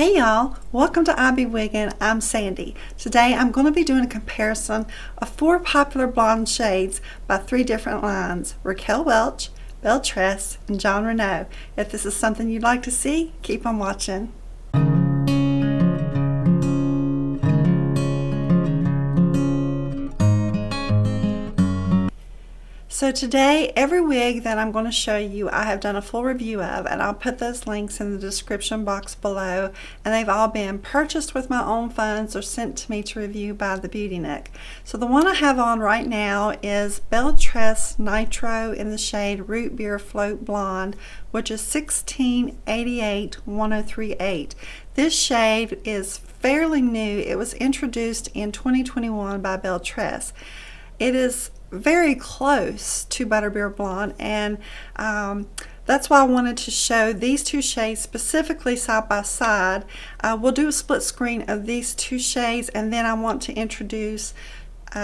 Hey y'all, welcome to I Be Wiggin'. I'm Sandy. Today I'm going to be doing a comparison of 4 popular blonde shades by 3 different lines: Raquel Welch, Tress, and Renau. If this is something you'd like to see, keep on watching. So today, every wig that I'm going to show you, I have done a full review of, and I'll put those links in the description box below. And they've all been purchased with my own funds or sent to me to review by the Beauty Nook. So the one I have on right now is Tress Nitro in the shade Root Beer Float Blonde, which is 1688-1038. This shade is fairly new. It was introduced in 2021 by Tress. It is very close to Butterbeer Blonde, and that's why I wanted to show these 2 shades specifically side by side. We'll do a split screen of these 2 shades, and then I want to introduce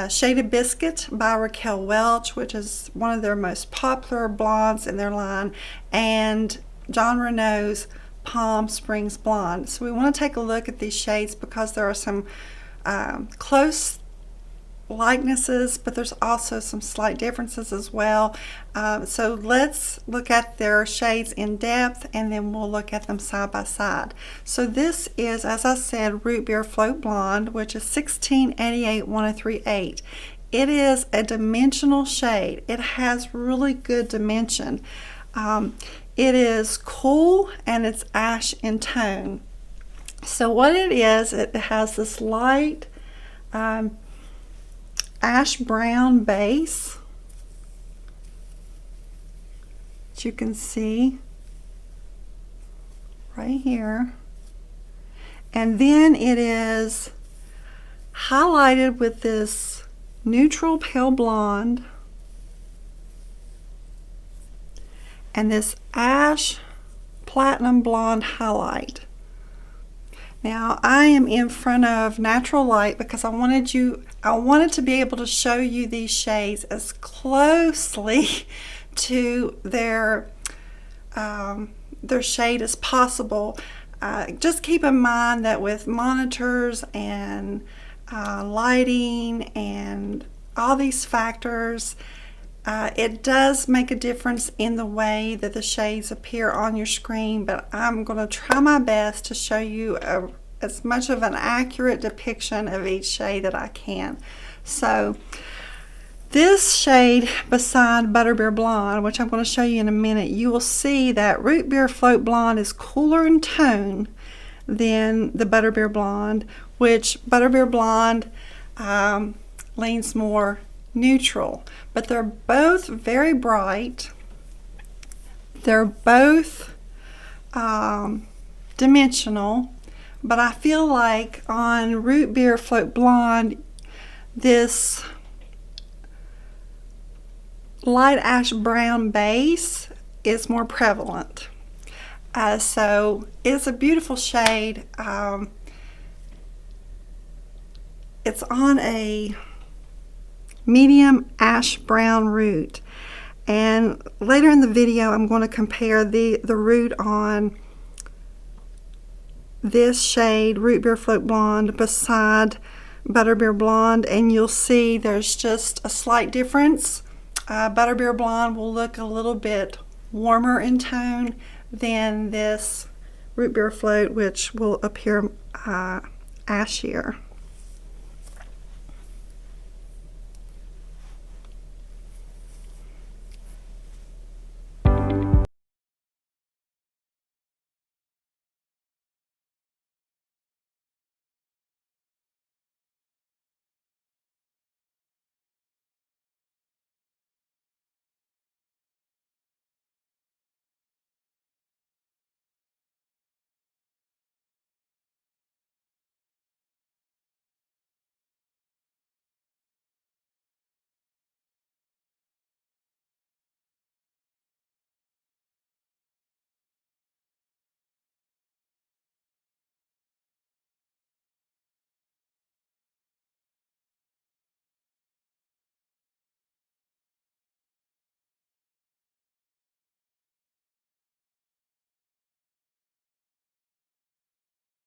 Shaded Biscuit by Raquel Welch, which is one of their most popular blondes in their line, and Renau's Palm Springs Blonde. So we want to take a look at these shades because there are some close likenesses, but there's also some slight differences as well. So let's look at their shades in depth, and then we'll look at them side by side. So this is, as I said, Root Beer Float Blonde, which is 1688-1038. It is a dimensional shade. It has really good dimension. It is cool and it's ash in tone. So what it is, it has this light ash brown base that you can see right here, and then it is highlighted with this neutral pale blonde and this ash platinum blonde highlight. Now I am in front of natural light because I wanted to be able to show you these shades as closely to their shade as possible. Just keep in mind that with monitors and lighting and all these factors, it does make a difference in the way that the shades appear on your screen, but I'm going to try my best to show you as much of an accurate depiction of each shade that I can. So this shade beside Butterbeer Blonde, which I'm going to show you in a minute, you will see that Root Beer Float Blonde is cooler in tone than the Butterbeer Blonde, which Butterbeer Blonde leans more neutral, but they're both very bright. They're both dimensional, but I feel like on Root Beer Float Blonde, this light ash brown base is more prevalent. So it's a beautiful shade. It's on a medium ash brown root, and later in the video I'm going to compare the root on this shade Root Beer Float Blonde beside Butterbeer Blonde, and you'll see there's just a slight difference. Butterbeer Blonde will look a little bit warmer in tone than this Root Beer Float, which will appear ashier.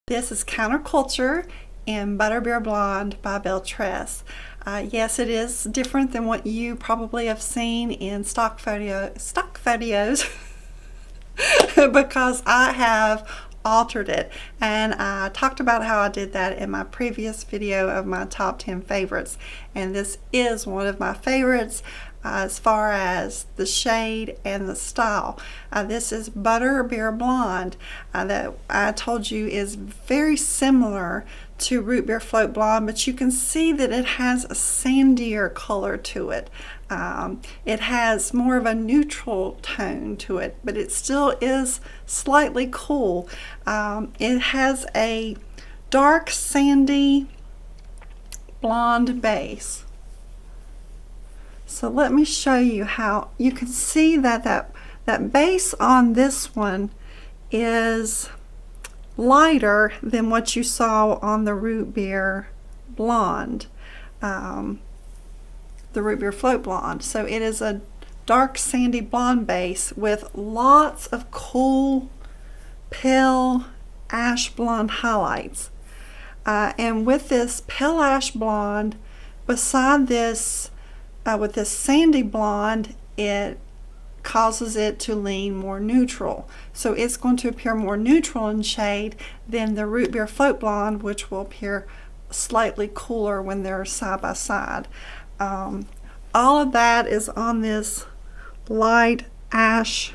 This is Counterculture in Butterbeer Blonde by Tress. Yes, it is different than what you probably have seen in stock photos because I have altered it, and I talked about how I did that in my previous video of my top 10 favorites, and this is one of my favorites as far as the shade and the style. This is Butterbeer Blonde that I told you is very similar to Root Beer Float Blonde, but you can see that it has a sandier color to it. It has more of a neutral tone to it, but it still is slightly cool. It has a dark sandy blonde base. So let me show you how you can see that base on this one is lighter than what you saw on the Root Beer Blonde, the Root Beer Float Blonde. So it is a dark sandy blonde base with lots of cool pale ash blonde highlights. And with this pale ash blonde, beside this with this sandy blonde, it causes it to lean more neutral. So it's going to appear more neutral in shade than the Root Beer Float Blonde, which will appear slightly cooler when they're side by side. All of that is on this light ash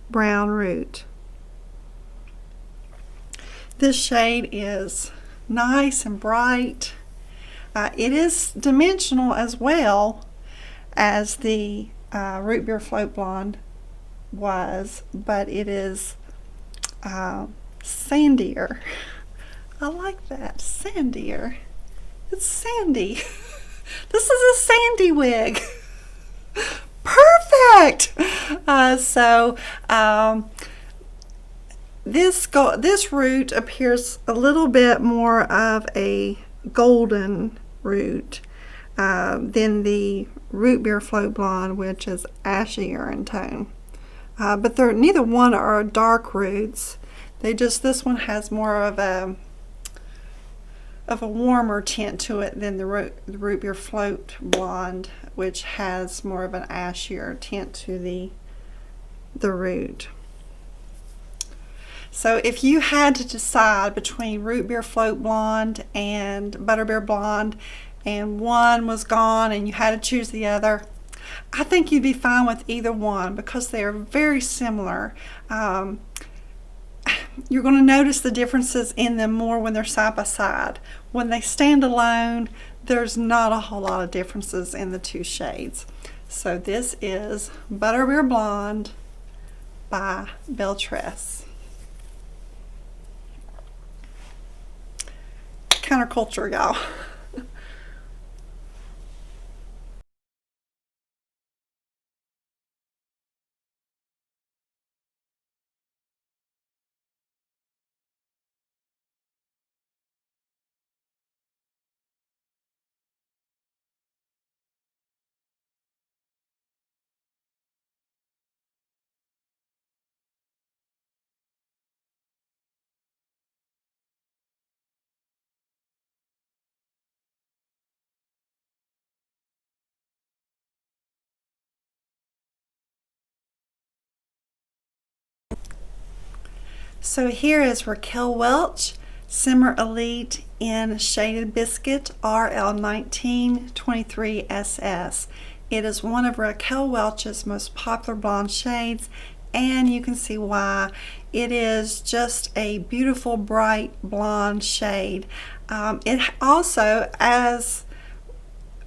brown root. This shade is nice and bright. It is dimensional as well as the Root Beer Float Blonde was, but it is sandier. I like that, sandier. It's sandy. This is a sandy wig. Perfect. This root appears a little bit more of a golden root than the Root Beer Float Blonde, which is ashier in tone. But neither one are dark roots. This one has more of a warmer tint to it than the Root Beer Float Blonde, which has more of an ashier tint to the root. So if you had to decide between Root Beer Float Blonde and Butterbeer Blonde, and one was gone and you had to choose the other, I think you'd be fine with either one because they are very similar. You're going to notice the differences in them more when they're side by side. When they stand alone, there's not a whole lot of differences in the two shades. So this is Butterbeer Blonde by Tress. Counterculture, y'all. So here is Raquel Welch Simmer Elite in Shaded Biscuit RL1923SS. It is one of Raquel Welch's most popular blonde shades, and you can see why. It is just a beautiful bright blonde shade. It also, as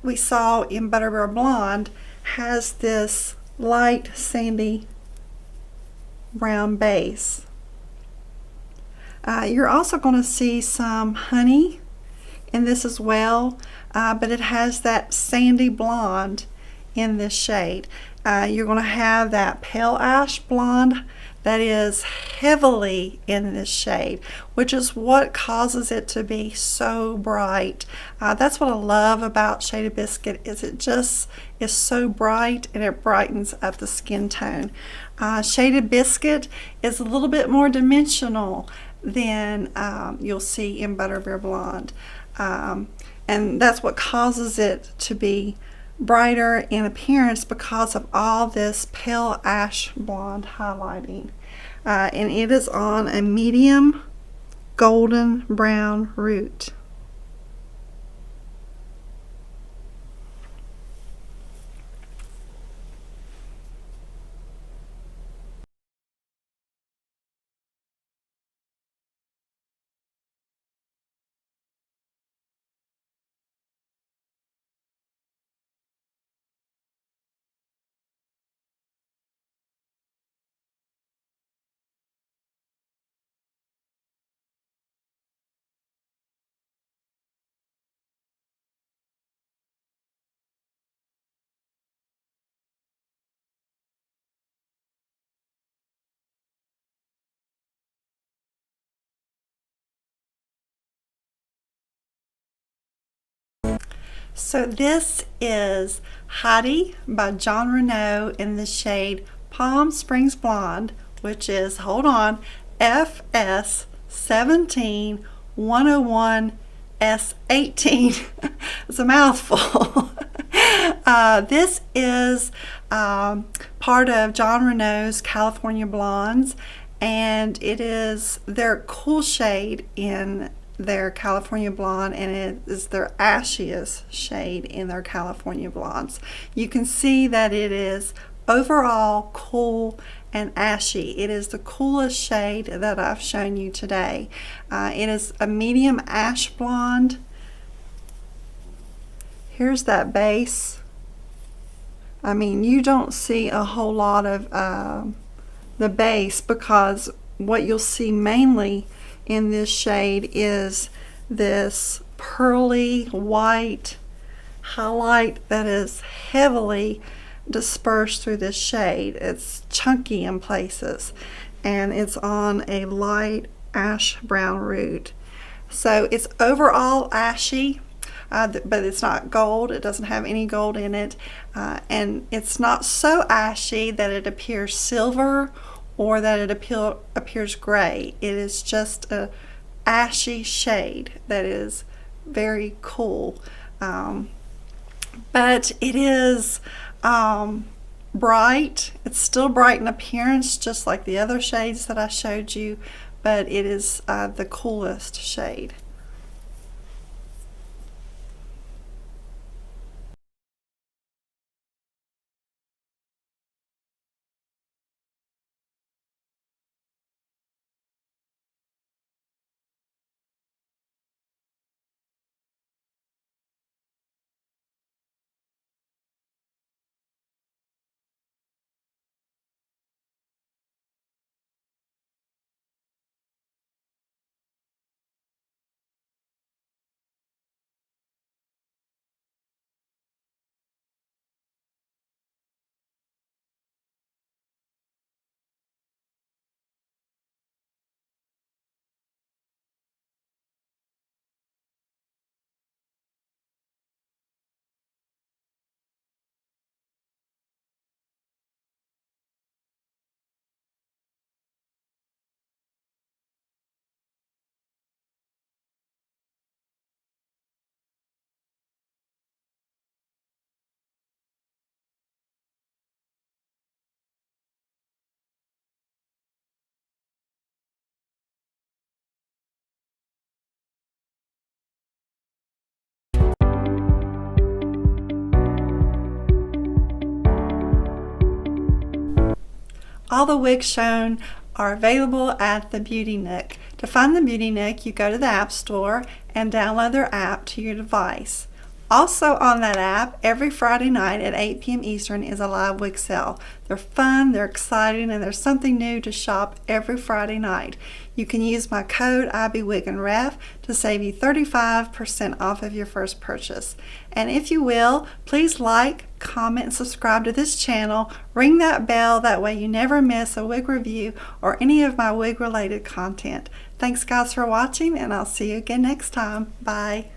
we saw in Butterbeer Blonde, has this light sandy brown base. You're also going to see some honey in this as well, but it has that sandy blonde in this shade. You're going to have that pale ash blonde that is heavily in this shade, which is what causes it to be so bright. That's what I love about Shaded Biscuit, is it just is so bright and it brightens up the skin tone. Shaded Biscuit is a little bit more dimensional than you'll see in Butterbeer Blonde. And that's what causes it to be brighter in appearance, because of all this pale ash blonde highlighting. And it is on a medium golden brown root. So this is Heidi by John Renau in the shade Palm Springs Blonde, which is, hold on, FS 17101 S18. It's a mouthful. This is part of John Renau's California Blondes, and it is their cool shade in their California Blonde, and it is their ashiest shade in their California Blondes. You can see that it is overall cool and ashy. It is the coolest shade that I've shown you today. It is a medium ash blonde. Here's that base. I mean, you don't see a whole lot of the base, because what you'll see mainly in this shade is this pearly white highlight that is heavily dispersed through this shade. It's chunky in places, and it's on a light ash brown root. So it's overall ashy, but it's not gold. It doesn't have any gold in it, and it's not so ashy that it appears silver or that it appears gray. It is just a ashy shade that is very cool. But it is bright. It's still bright in appearance, just like the other shades that I showed you, but it is the coolest shade. All the wigs shown are available at the Beauty Nook. To find the Beauty Nook, you go to the App Store and download their app to your device. Also on that app, every Friday night at 8 p.m. Eastern is a live wig sale. They're fun, they're exciting, and there's something new to shop every Friday night. You can use my code IBWigandRef to save you 35% off of your first purchase. And if you will, please like, comment, and subscribe to this channel. Ring that bell, that way you never miss a wig review or any of my wig related content. Thanks guys for watching, and I'll see you again next time. Bye.